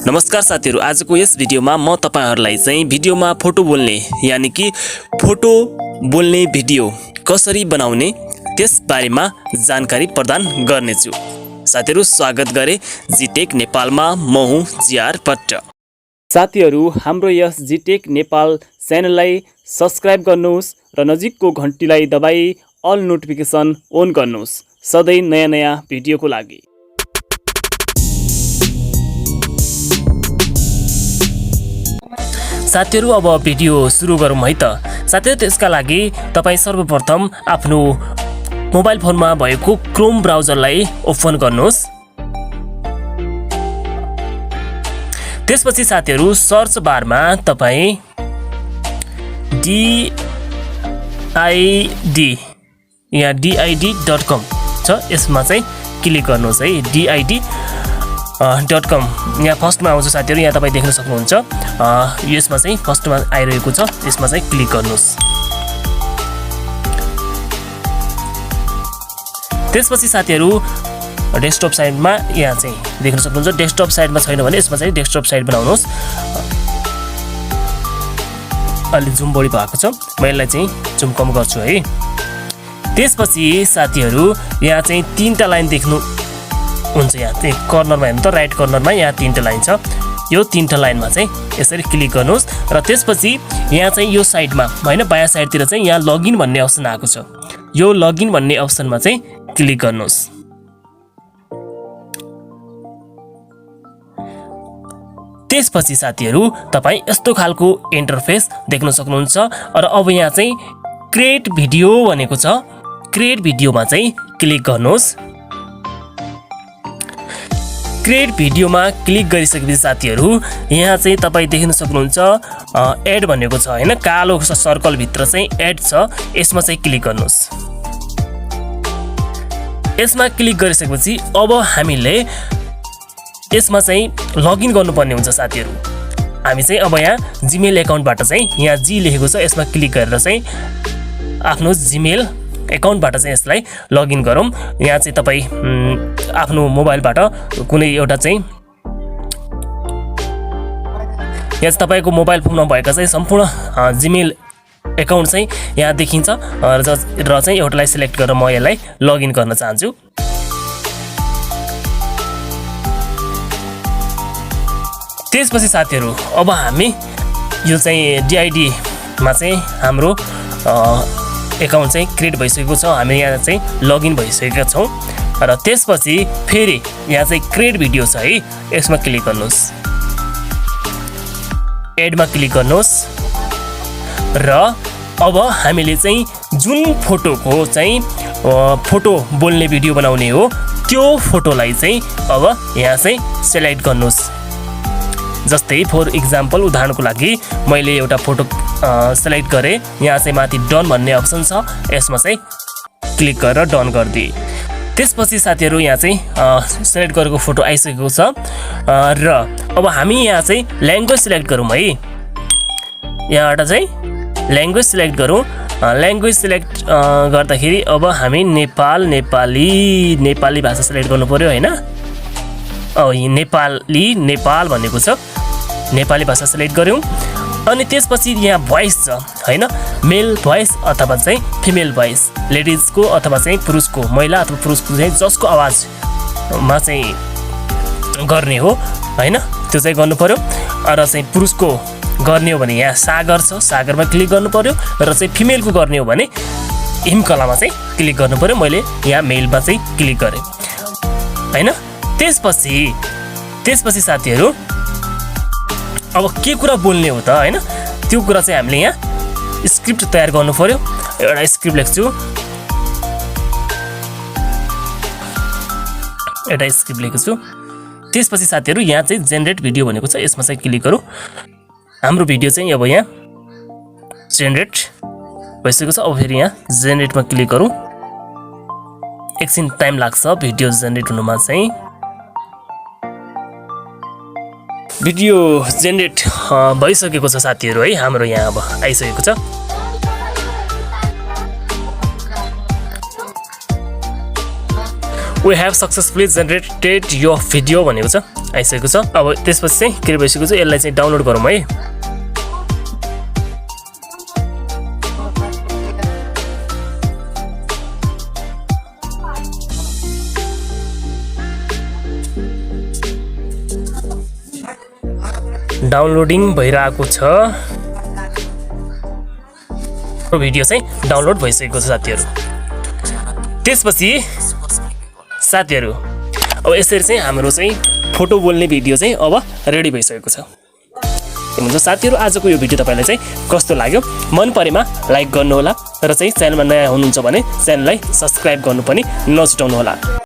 नमस्कार साथीहरु, आजको यस भिडियोमा म तपाईहरुलाई चाहिँ भिडियोमा फोटो बोल्ने यानी कि फोटो बोल्ने भिडियो कसरी बनाउने त्यस बारेमा जानकारी प्रदान गर्नेछु। साथीहरु, स्वागत गरे जिटेक नेपालमा। म हुँ जिआर पट्ट। साथीहरु, हाम्रो यस जिटेक नेपाल च्यानललाई सब्स्क्राइब गर्नुहोस् र नजिकको घण्टीलाई दबाई अल नोटिफिकेसन अन गर्नुहोस् सधैं नयाँ भिडियोको लागि। साथीहरु, अब भिडियो सुरु गरौँ है त। साथीहरु, त्यसका लागि तपाई सर्वप्रथम आफ्नो मोबाइल फोनमा भएको क्रोम ब्राउजरलाई ओपन गर्नुहोस्। त्यसपछि साथीहरु, सर्च बारमा तपाई did.com छ, यसमा चाहिँ क्लिक गर्नुहोस् है। did.com यहाँ फर्स्टमा आउँछ साथीहरु, यहाँ तपाई देख्न सक्नुहुन्छ। यसमा चाहिँ फर्स्टमा आइरहेको छ, यसमा चाहिँ क्लिक गर्नुहोस्। त्यसपछि साथीहरु, डेस्कटप साइडमा यहाँ चाहिँ देख्न सक्नुहुन्छ। डेस्कटप साइडमा छैन भने यसमा चाहिँ डेस्कटप साइड बनाउनुहोस्। अलि जुम बढी भएको छ, म यसलाई चाहिँ जुम कम गर्छु है। त्यसपछि साथीहरु, यहाँ चाहिँ तीनटा लाइन देख्नु हुन्छ। यहाँ चाहिँ कर्नरमा हेर्नु त, राइट कर्नरमा यहाँ तीनटा लाइन छ। यो तीनटा लाइनमा चाहिँ यसरी क्लिक गर्नुहोस् र त्यसपछि यहाँ चाहिँ यो साइडमा हैन, बायाँ साइडतिर चाहिँ यहाँ लगइन भन्ने अप्सन आएको छ। यो लगइन भन्ने अप्सनमा चाहिँ क्लिक गर्नुहोस्। त्यसपछि साथीहरु, तपाई यस्तो खालको इन्टरफेस देख्न सक्नुहुन्छ। र अब यहाँ चाहिँ क्रिएट भिडियो भनेको छ, क्रिएट भिडियोमा चाहिँ क्लिक गर्नुहोस्। क्रिएट भिडियोमा क्लिक गरिसकेपछि साथीहरु, यहाँ चाहिँ तपाई देख्न सक्नुहुन्छ एड भनेको छ हैन, कालो सर्कल भित्र चाहिँ एड छ, यसमा चाहिँ क्लिक गर्नुहोस्। यसमा क्लिक गरिसकेपछि अब हामीले यसमा चाहिँ लगइन गर्नुपर्ने हुन्छ साथीहरु। हामी चाहिँ अब यहाँ जीमेल एकाउन्टबाट चाहिँ यहाँ जी लेखेको छ, यसमा क्लिक गरेर चाहिँ आफ्नो जीमेल एकाउन्टबाट चाहिँ यसलाई लगइन गरौँ। यहाँ चाहिँ तपाई आफ्नो मोबाइलबाट कुनै एउटा चाहिँ यहाँ तपाईको मोबाइल फोनमा भएका चाहिँ सम्पूर्ण जीमेल एकाउन्ट चाहिँ यहाँ देखिन्छ र चाहिँ एउटालाई सिलेक्ट गरेर म यसलाई लगइन गर्न चाहन्छु। त्यसपछि साथीहरु, अब हामी यो चाहिँ DID मा चाहिँ हाम्रो एकाउन्ट चाहिँ क्रिएट भइसकेको छ। हामी यहाँ चाहिँ लगइन भइसकेका छौं र त्यसपछि फेरि यहाँ चाहिँ क्रिएट भिडियो छ है, यसमा क्लिक गर्नुहोस्। एडमा क्लिक गर्नुहोस् र अब हामीले चाहिँ जुन फोटोको चाहिँ फोटो बोल्ने भिडियो बनाउने हो त्यो फोटोलाई चाहिँ अब यहाँ चाहिँ सिलेक्ट गर्नुहोस्। जस्तै फर इक्जाम्पल, उदाहरणको लागि मैले एउटा फोटो सिलेक्ट गरेँ। यहाँ चाहिँ माथि डन भन्ने अप्सन छ, यसमा चाहिँ क्लिक गरेर डन गरिदिए। त्यसपछि साथीहरु, यहाँ चाहिँ सिलेक्ट गरेको फोटो आइसकेको छ र अब हामी यहाँ चाहिँ ल्याङ्ग्वेज सिलेक्ट गरौँ है। यहाँबाट चाहिँ ल्याङ्ग्वेज सिलेक्ट गरौँ। ल्याङ्ग्वेज सिलेक्ट गर्दाखेरि अब हामी नेपाली भाषा सिलेक्ट गर्नु पर्यो हैन। नेपाल भनेको छ, नेपाली भाषा सिलेक्ट गर्यौं। अनि त्यसपछि यहाँ भोइस छ हैन, मेल भोइस अथवा चाहिँ फिमेल भोइस, लेडिजको अथवा चाहिँ पुरुषको, महिला अथवा पुरुषको चाहिँ जसको आवाजमा चाहिँ गर्ने हो हैन, त्यो चाहिँ गर्नु पर्यो। र चाहिँ पुरुषको गर्ने हो भने यहाँ सागर छ, सागरमा क्लिक गर्नु पर्यो। र चाहिँ फिमेलको गर्ने हो भने हिमकलामा चाहिँ क्लिक गर्नु पर्यो। मैले यहाँ मेलमा चाहिँ क्लिक गरेँ हैन। त्यसपछि साथीहरु, अब के कुरा बोल्ने हो त हैन, त्यो कुरा चाहिँ हामीले यहाँ स्क्रिप्ट तयार गर्नु पर्यो। एउटा स्क्रिप्ट लेख्छु, एउटा स्क्रिप्ट लेखेको छु। त्यसपछि साथीहरु, यहाँ चाहिँ जेनेरेट भिडियो भनेको छ, यसमा चाहिँ क्लिक गरौँ। हाम्रो भिडियो चाहिँ अब यहाँ जेनेरेट भइसकेको छ। अब फेरि यहाँ जेनेरेटमा क्लिक गरौँ। एकछिन टाइम लाग्छ भिडियो जेनेरेट हुनुमा चाहिँ। भिडियो जेनेरेट भइसकेको छ साथीहरु है, हाम्रो यहाँ अब आइसकेको छ। We have successfully generated your video भनेको छ आइसकेको छ। अब त्यसपछि चाहिँ के भइसकेको छ, यसलाई चाहिँ डाउनलोड गरौँ है। डाउनलोडिङ भइरहेको छ। भिडियो चाहिँ डाउनलोड भइसकेको छ साथीहरू। त्यसपछि साथीहरू अब यसरी चाहिँ हाम्रो चाहिँ फोटो बोल्ने भिडियो चाहिँ अब रेडी भइसकेको छ। हुन्छ साथीहरू, आजको यो भिडियो तपाईँलाई चाहिँ कस्तो लाग्यो? मन परेमा लाइक गर्नुहोला र चाहिँ च्यानलमा नयाँ हुनुहुन्छ भने च्यानललाई सब्सक्राइब गर्नु पनि नछुटाउनुहोला।